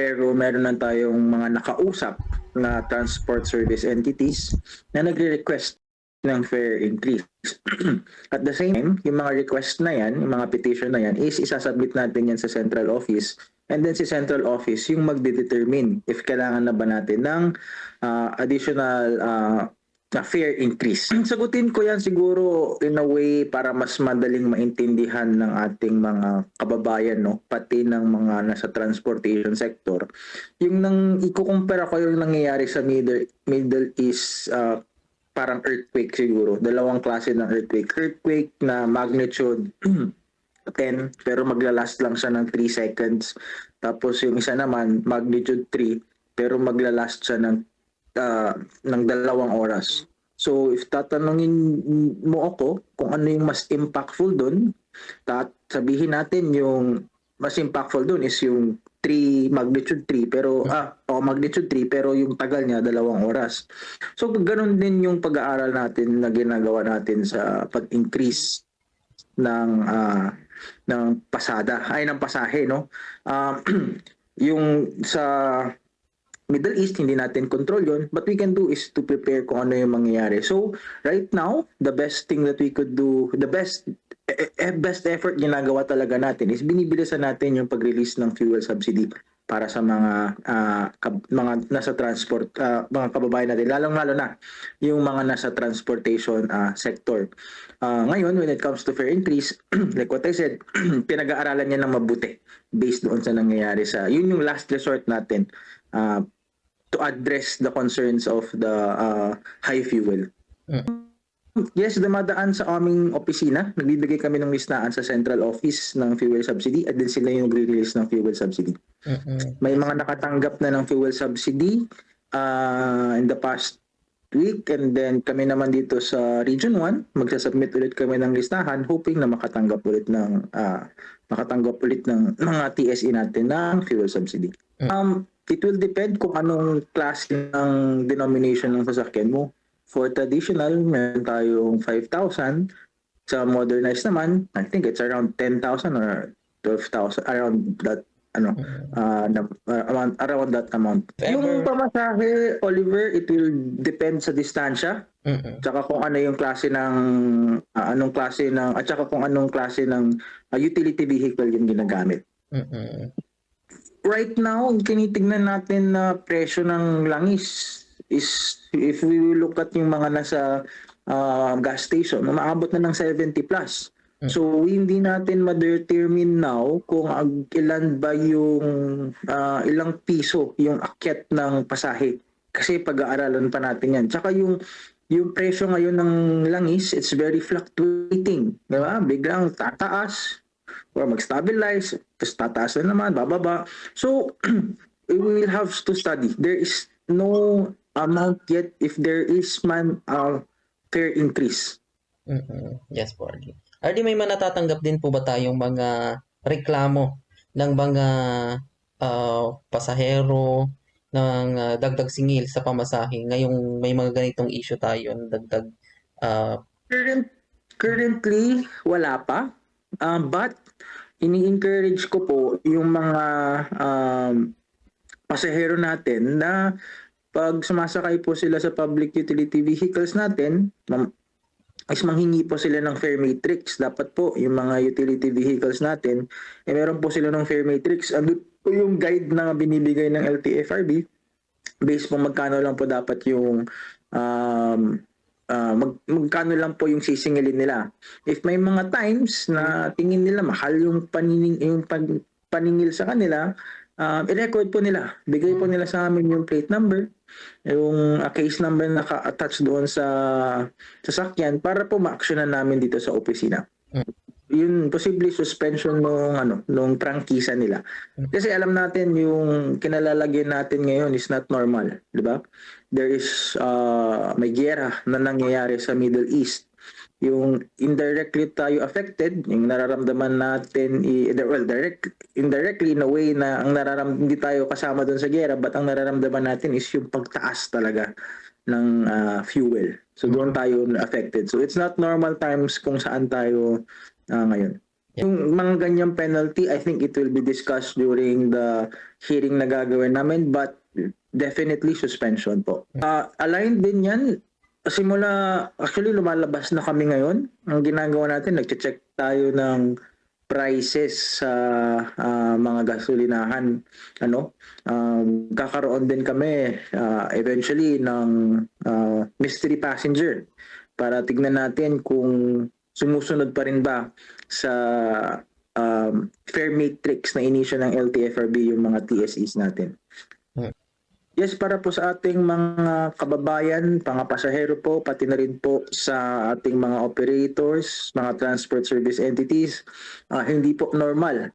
pero meron na tayong mga nakausap na transport service entities na nagre-request ng fare increase. At the same time, yung mga request na yan, yung mga petition na yan, is isasubmit natin yan sa central office, and then si central office yung magde-determine if kailangan na ba natin ng additional na fare increase. Sagutin ko yan siguro in a way para mas madaling maintindihan ng ating mga kababayan, no, pati ng mga nasa transportation sector. Yung nang ikukumpara ko yung nangyayari sa Middle East, parang earthquake siguro. Dalawang klase ng earthquake. Earthquake na magnitude 10 pero maglalast lang siya ng 3 seconds. Tapos yung isa naman magnitude 3 pero maglalast siya ng 2 oras. So if tatanungin mo ako kung ano yung mas impactful doon, sabihin natin yung mas impactful doon is yung magnitude 3 pero magnitude 3 pero yung tagal niya 2 oras. So ganoon din yung pag-aaral natin na ginagawa natin sa pag-increase ng pasahe, no. Yung sa Middle East, hindi natin control yon, but we can do is to prepare kung ano yung mangyayari. So, right now, the best thing that we could do, the best effort ginagawa talaga natin is binibilisan natin yung pag-release ng fuel subsidy para sa mga nasa transport, mga kababayan natin, lalong-lalo na yung mga nasa transportation sector. Ngayon, when it comes to fare increase, like what I said, pinag-aaralan niya ng mabuti based doon sa nangyayari yun yung last resort natin to address the concerns of the high fuel. Yes, dumadaan sa aming opisina. Nagbibigay kami ng listaan sa central office ng fuel subsidy at din sila yung nagre-release ng fuel subsidy. May mga nakatanggap na ng fuel subsidy in the past week, and then kami naman dito sa Region 1, magsasubmit ulit kami ng listahan hoping na makatanggap ulit ng mga TSE natin ng fuel subsidy. It will depend kung anong klase ng denomination ng sasakyan mo. For traditional, meron tayong 5,000. Sa modernized naman, I think it's around 10,000 or 12,000, around that around that amount. Yung pamasahe, Oliver, it will depend sa distansya. Tsaka kung ano yung klase ng at saka kung anong klase ng utility vehicle yung ginagamit. Right now, tinitignan natin na presyo ng langis is, if we look at yung mga nasa gas station, umaabot na ng 70 plus. So hindi natin ma-determine now kung ilan ba yung ilang piso yung akyat ng pasahe. Kasi pag-aaralan pa natin yan. Tsaka yung presyo ngayon ng langis, it's very fluctuating. Diba? Biglang tataas or mag-stabilize, tapos tataas na naman, bababa. So, we will have to study. There is no amount yet if there is fare increase. Yes po, RD. RD, may manatatanggap din po ba tayong mga reklamo ng mga pasahero ng dagdag singil sa pamasahe ngayong may mga ganitong issue tayo ng dagdag Currently, wala pa. But ini-encourage ko po yung mga pasahero natin na pag sumasakay po sila sa public utility vehicles natin, is manghingi po sila ng fare matrix. Dapat po yung mga utility vehicles natin, meron po sila ng fare matrix. Andun po yung guide na binibigay ng LTFRB based po magkano lang po dapat yung magkano lang po yung sisingilin nila. If may mga times na tingin nila mahal yung paningil sa kanila, i-record po nila. Bigay po nila sa amin yung plate number, yung case number na naka-attach doon sa sasakyan para po ma-actionan namin dito sa opisina. Yun, possibly suspension nung prangkisa nila. Kasi alam natin yung kinalalagyan natin ngayon is not normal, di ba? There is may giyera na nangyayari sa Middle East. Yung indirectly tayo affected, yung nararamdaman natin indirectly in a way na hindi tayo kasama doon sa giyera, but ang nararamdaman natin is yung pagtaas talaga ng fuel. So doon tayo affected. So it's not normal times kung saan tayo ngayon. Yung mga ganyang penalty, I think it will be discussed during the hearing na gagawin namin, but definitely suspension po. Aligned din yan. Simula, actually lumalabas na kami ngayon. Ang ginagawa natin, nagche-check tayo ng prices sa mga gasolinahan. Kakaroon din kami eventually ng mystery passenger para tignan natin kung sumusunod pa rin ba sa fare matrix na inisyo ng LTFRB yung mga TSEs natin. Yes, para po sa ating mga kababayan, mga pasahero po, pati na rin po sa ating mga operators, mga transport service entities, hindi po normal